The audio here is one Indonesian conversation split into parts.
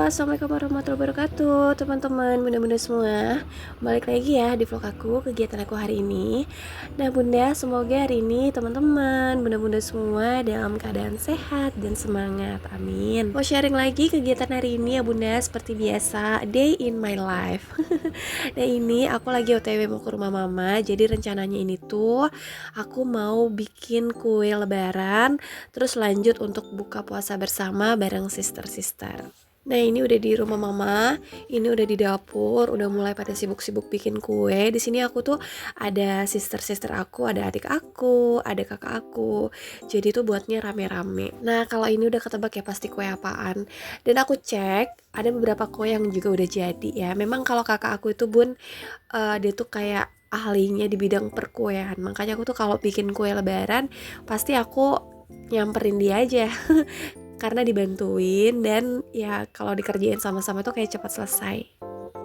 assalamualaikum warahmatullahi wabarakatuh teman-teman bunda-bunda semua. Balik lagi ya di vlog aku, kegiatan aku hari ini. Nah bunda, semoga hari ini teman-teman bunda-bunda semua dalam keadaan sehat dan semangat, amin. Mau sharing lagi kegiatan hari ini ya bunda, seperti biasa, day in my life. Nah ini aku lagi OTW mau ke rumah mama. Jadi rencananya ini tuh aku mau bikin kue lebaran, terus lanjut untuk buka puasa bersama bareng sister-sister. Nah ini udah di rumah mama, ini udah di dapur, udah mulai pada sibuk-sibuk bikin kue. Di sini aku tuh ada sister-sister aku, ada adik aku, ada kakak aku. Jadi tuh buatnya rame-rame. Nah kalau ini udah ketebak ya pasti kue apaan. Dan aku cek, ada beberapa kue yang juga udah jadi ya. Memang kalau kakak aku itu bun, dia tuh kayak ahlinya di bidang perkuean. Makanya aku tuh kalau bikin kue lebaran, pasti aku nyamperin dia aja. Karena dibantuin dan ya kalau dikerjain sama-sama tuh kayak cepat selesai.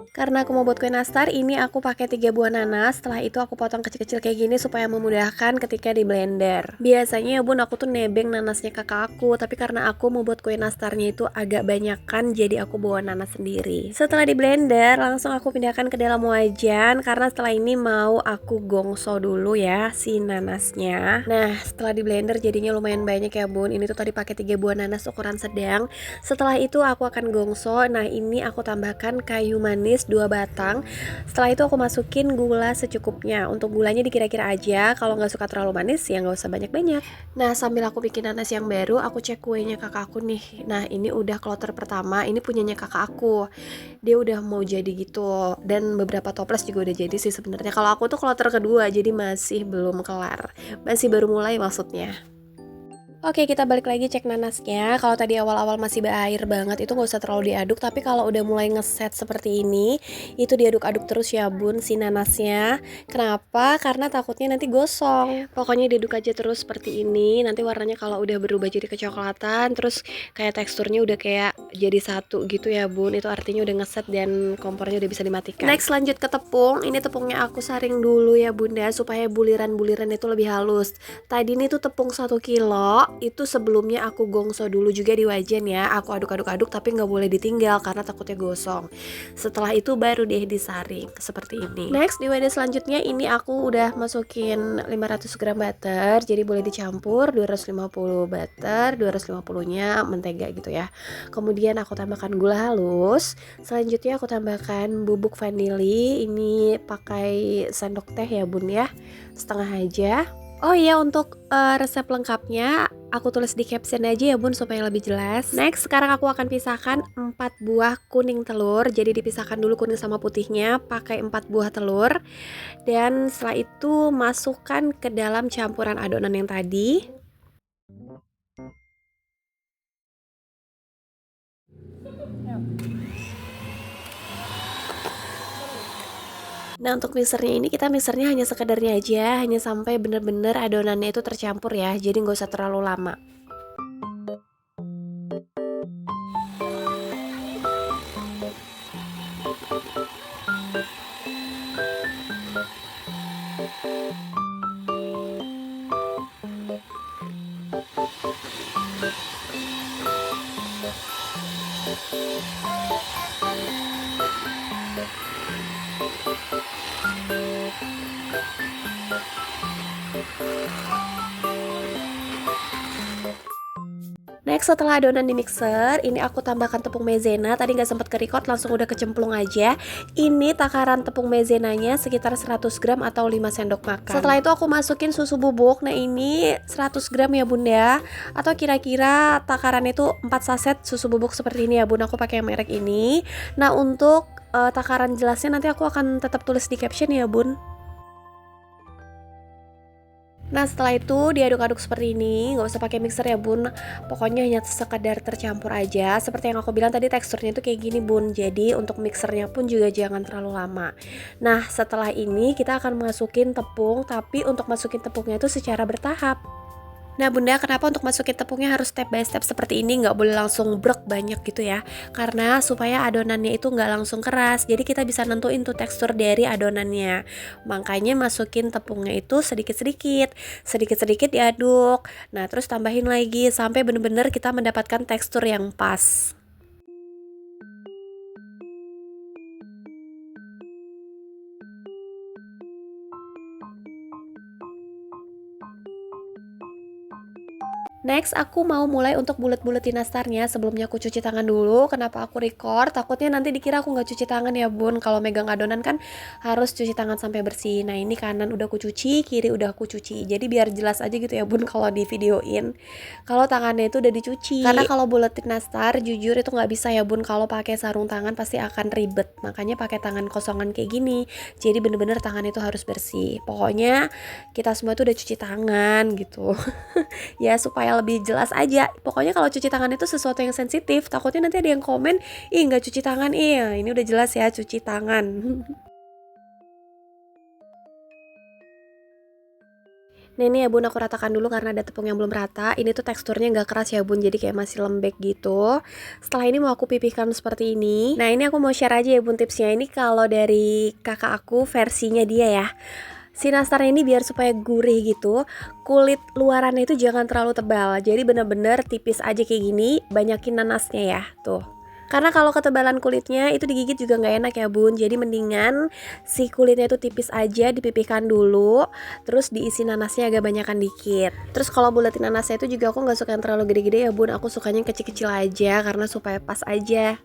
Karena aku mau buat kue nastar, ini aku pakai 3 buah nanas. Setelah itu aku potong kecil-kecil kayak gini supaya memudahkan ketika di blender. Biasanya ya bun aku tuh nebeng nanasnya kakak aku, tapi karena aku mau buat kue nastarnya itu agak banyakan, jadi aku bawa nanas sendiri. Setelah di blender, langsung aku pindahkan ke dalam wajan karena setelah ini mau aku gongso dulu ya si nanasnya. Nah setelah di blender jadinya lumayan banyak ya bun. Ini tuh tadi pakai 3 buah nanas ukuran sedang. Setelah itu aku akan gongso. Nah ini aku tambahkan kayu manis 2 batang. Setelah itu aku masukin gula secukupnya. Untuk gulanya dikira-kira aja. Kalau nggak suka terlalu manis ya nggak usah banyak-banyak. Nah sambil aku bikin nanas yang baru, aku cek kuenya kakak aku nih. Nah ini udah kloter pertama. Ini punyanya kakak aku. Dia udah mau jadi gitu. Dan beberapa toples juga udah jadi sih sebenarnya. Kalau aku tuh kloter kedua, jadi masih belum kelar. Masih baru mulai maksudnya. Oke, kita balik lagi cek nanasnya. Kalau tadi awal-awal masih berair banget, itu nggak usah terlalu diaduk. Tapi kalau udah mulai ngeset seperti ini, itu diaduk-aduk terus ya bun si nanasnya. Kenapa? Karena takutnya nanti gosong. Pokoknya diaduk aja terus seperti ini. Nanti warnanya kalau udah berubah jadi kecoklatan, terus kayak teksturnya udah kayak jadi satu gitu ya bun. Itu artinya udah ngeset dan kompornya udah bisa dimatikan. Next lanjut ke tepung. Ini tepungnya aku saring dulu ya bunda, supaya buliran-buliran itu lebih halus. Tadi ini tuh tepung 1 kilo. Itu sebelumnya aku gongso dulu juga di wajan ya. Aku aduk-aduk-aduk tapi nggak boleh ditinggal karena takutnya gosong. Setelah itu baru deh disaring seperti ini. Next di wadah selanjutnya ini aku udah masukin 500 gram butter. Jadi boleh dicampur 250 butter, 250 nya mentega gitu ya. Kemudian aku tambahkan gula halus. Selanjutnya aku tambahkan bubuk vanili. Ini pakai sendok teh ya bun ya, setengah aja. Oh iya, untuk resep lengkapnya aku tulis di caption aja ya bun supaya lebih jelas. Next sekarang aku akan pisahkan 4 buah kuning telur. Jadi dipisahkan dulu kuning sama putihnya, pakai 4 buah telur. Dan setelah itu masukkan ke dalam campuran adonan yang tadi. Nah untuk mixernya ini kita mixernya hanya sekedarnya aja, hanya sampai bener-bener adonannya itu tercampur ya, jadi nggak usah terlalu lama. Next setelah adonan di mixer, ini aku tambahkan tepung maizena. Tadi nggak sempat ke-record, langsung udah kecemplung aja. Ini takaran tepung maizenanya sekitar 100 gram atau 5 sendok makan. Setelah itu aku masukin susu bubuk. Nah ini 100 gram ya bunda, atau kira-kira takaran itu 4 saset susu bubuk seperti ini ya bun. Aku pakai yang merek ini. Nah untuk takaran jelasnya nanti aku akan tetap tulis di caption ya bun. Nah setelah itu diaduk-aduk seperti ini, nggak usah pakai mixer ya bun. Pokoknya hanya sekedar tercampur aja. Seperti yang aku bilang tadi teksturnya itu kayak gini bun. Jadi untuk mixernya pun juga jangan terlalu lama. Nah setelah ini kita akan masukin tepung, tapi untuk masukin tepungnya itu secara bertahap. Nah bunda, kenapa untuk masukin tepungnya harus step by step seperti ini, nggak boleh langsung brek banyak gitu ya, karena supaya adonannya itu nggak langsung keras, jadi kita bisa nentuin tuh tekstur dari adonannya. Makanya masukin tepungnya itu sedikit-sedikit, sedikit-sedikit diaduk. Nah terus tambahin lagi sampai bener-bener kita mendapatkan tekstur yang pas. Next, aku mau mulai untuk bulet-buletin nastarnya. Sebelumnya aku cuci tangan dulu. Kenapa aku record? Takutnya nanti dikira aku nggak cuci tangan ya bun. Kalau megang adonan kan harus cuci tangan sampai bersih. Nah ini kanan udah aku cuci, kiri udah aku cuci. Jadi biar jelas aja gitu ya bun kalau di videoin. Kalau tangannya itu udah dicuci. Karena kalau buletin nastar, jujur itu nggak bisa ya bun. Kalau pakai sarung tangan pasti akan ribet. Makanya pakai tangan kosongan kayak gini. Jadi bener-bener tangan itu harus bersih. Pokoknya kita semua itu udah cuci tangan gitu. Ya supaya lebih jelas aja. Pokoknya kalau cuci tangan itu sesuatu yang sensitif, takutnya nanti ada yang komen, ih nggak cuci tangan, iya ini udah jelas ya cuci tangan. Nah ini ya bun, aku ratakan dulu karena ada tepung yang belum rata. Ini tuh teksturnya nggak keras ya bun, jadi kayak masih lembek gitu. Setelah ini mau aku pipihkan seperti ini. Nah ini aku mau share aja ya bun tipsnya. Ini kalau dari kakak aku versinya dia ya. Si nastarnya ini biar supaya gurih gitu, kulit luarannya itu jangan terlalu tebal. Jadi bener-bener tipis aja kayak gini, banyakin nanasnya ya, tuh. Karena kalau ketebalan kulitnya itu digigit juga nggak enak ya bun. Jadi mendingan si kulitnya itu tipis aja, dipipihkan dulu, terus diisi nanasnya agak banyakan dikit. Terus kalau buletin nanasnya itu juga aku nggak suka yang terlalu gede-gede ya bun. Aku sukanya yang kecil-kecil aja karena supaya pas aja.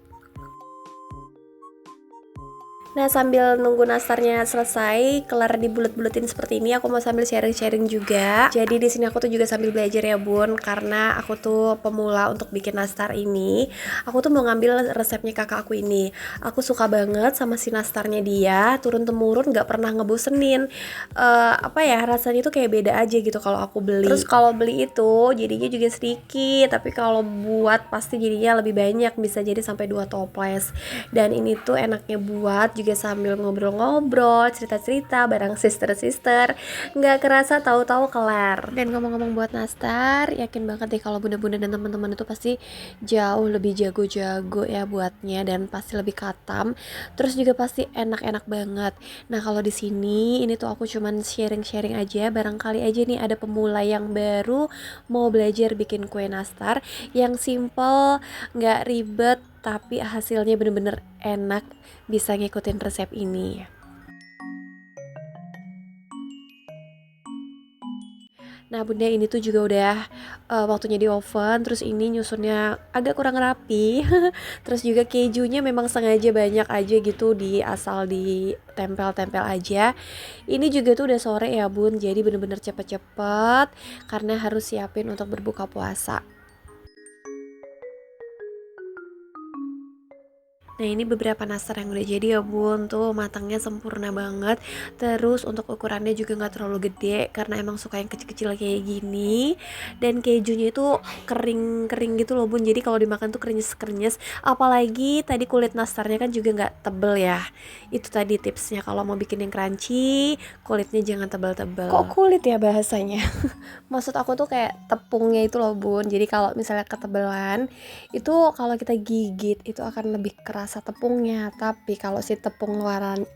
Nah sambil nunggu nastarnya selesai, kelar dibulet-buletin seperti ini, aku mau sambil sharing-sharing juga. Jadi di sini aku tuh juga sambil belajar ya bun, karena aku tuh pemula untuk bikin nastar ini. Aku tuh mau ngambil resepnya kakak aku ini. Aku suka banget sama si nastarnya dia, turun temurun, nggak pernah ngebosenin. Apa ya, rasanya tuh kayak beda aja gitu kalau aku beli. Terus kalau beli itu jadinya juga sedikit, tapi kalau buat pasti jadinya lebih banyak, bisa jadi sampai 2 toples. Dan ini tuh enaknya buat juga sambil ngobrol-ngobrol, cerita-cerita bareng sister-sister, nggak kerasa tahu-tahu kelar. Dan ngomong-ngomong buat nastar, yakin banget deh kalau bunda-bunda dan teman-teman itu pasti jauh lebih jago-jago ya buatnya, dan pasti lebih katam. Terus juga pasti enak-enak banget. Nah kalau di sini ini tuh aku cuman sharing-sharing aja, barangkali aja nih ada pemula yang baru mau belajar bikin kue nastar yang simple, nggak ribet, tapi hasilnya bener-bener enak, bisa ngikutin resep ini. Nah bunda ini tuh juga udah waktunya di oven. Terus ini nyusunnya agak kurang rapi. Terus juga kejunya memang sengaja banyak aja gitu, asal ditempel-tempel aja. Ini juga tuh udah sore ya bun, jadi bener-bener cepet-cepet karena harus siapin untuk berbuka puasa. Nah ini beberapa nastar yang udah jadi ya bun, tuh matangnya sempurna banget. Terus untuk ukurannya juga gak terlalu gede karena emang suka yang kecil-kecil kayak gini. Dan kejunya itu kering-kering gitu loh bun, jadi kalau dimakan tuh krenyes-krenyes. Apalagi tadi kulit nastarnya kan juga gak tebel ya. Itu tadi tipsnya, kalau mau bikin yang crunchy, kulitnya jangan tebel-tebel. Kok kulit ya bahasanya? Maksud aku tuh kayak tepungnya itu loh bun. Jadi kalau misalnya ketebelan, itu kalau kita gigit itu akan lebih keras tepungnya. Tapi kalau si tepung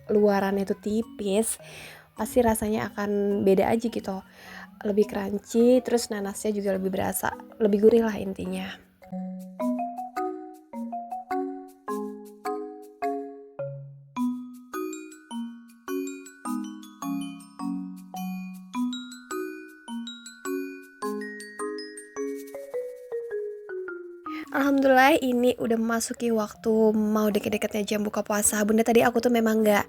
luarannya itu tipis, pasti rasanya akan beda aja gitu, lebih crunchy. Terus nanasnya juga lebih berasa, lebih gurih lah intinya. Alhamdulillah ini udah memasuki waktu mau deket-deketnya jam buka puasa. Bunda tadi aku tuh memang gak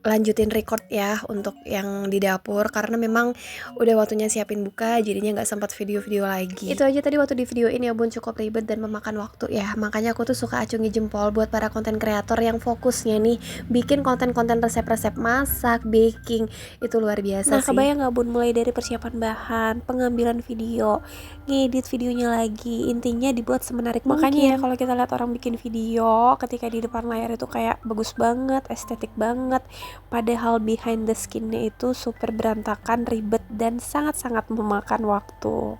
lanjutin record ya untuk yang di dapur karena memang udah waktunya siapin buka, jadinya nggak sempat video-video lagi. Itu aja tadi waktu di video ini ya bun, cukup ribet dan memakan waktu ya. Makanya aku tuh suka acungi jempol buat para konten kreator yang fokusnya nih bikin konten-konten resep-resep masak, baking, itu luar biasa sih. Nah kebayang nggak bun, mulai dari persiapan bahan, pengambilan video, ngedit videonya lagi, intinya dibuat semenarik mungkin. Makanya ya kalau kita lihat orang bikin video ketika di depan layar itu kayak bagus banget, estetik banget. Padahal behind the skinnya itu super berantakan, ribet, dan sangat-sangat memakan waktu.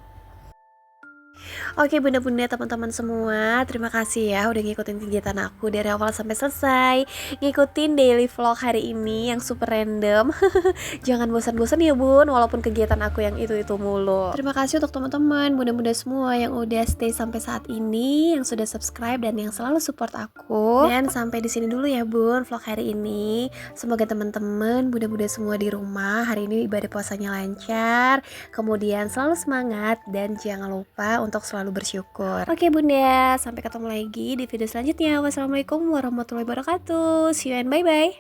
Oke bunda-bunda teman-teman semua, terima kasih ya udah ngikutin kegiatan aku dari awal sampai selesai. Ngikutin daily vlog hari ini yang super random. Jangan bosan-bosan ya bun, walaupun kegiatan aku yang itu-itu mulu. Terima kasih untuk teman-teman, bunda-bunda semua yang udah stay sampai saat ini, yang sudah subscribe dan yang selalu support aku. Dan sampai di sini dulu ya bun vlog hari ini. Semoga teman-teman, bunda-bunda semua di rumah hari ini ibadah puasanya lancar, kemudian selalu semangat dan jangan lupa untuk selalu bersyukur. Oke bunda, sampai ketemu lagi di video selanjutnya. Wassalamualaikum warahmatullahi wabarakatuh. See you and bye bye.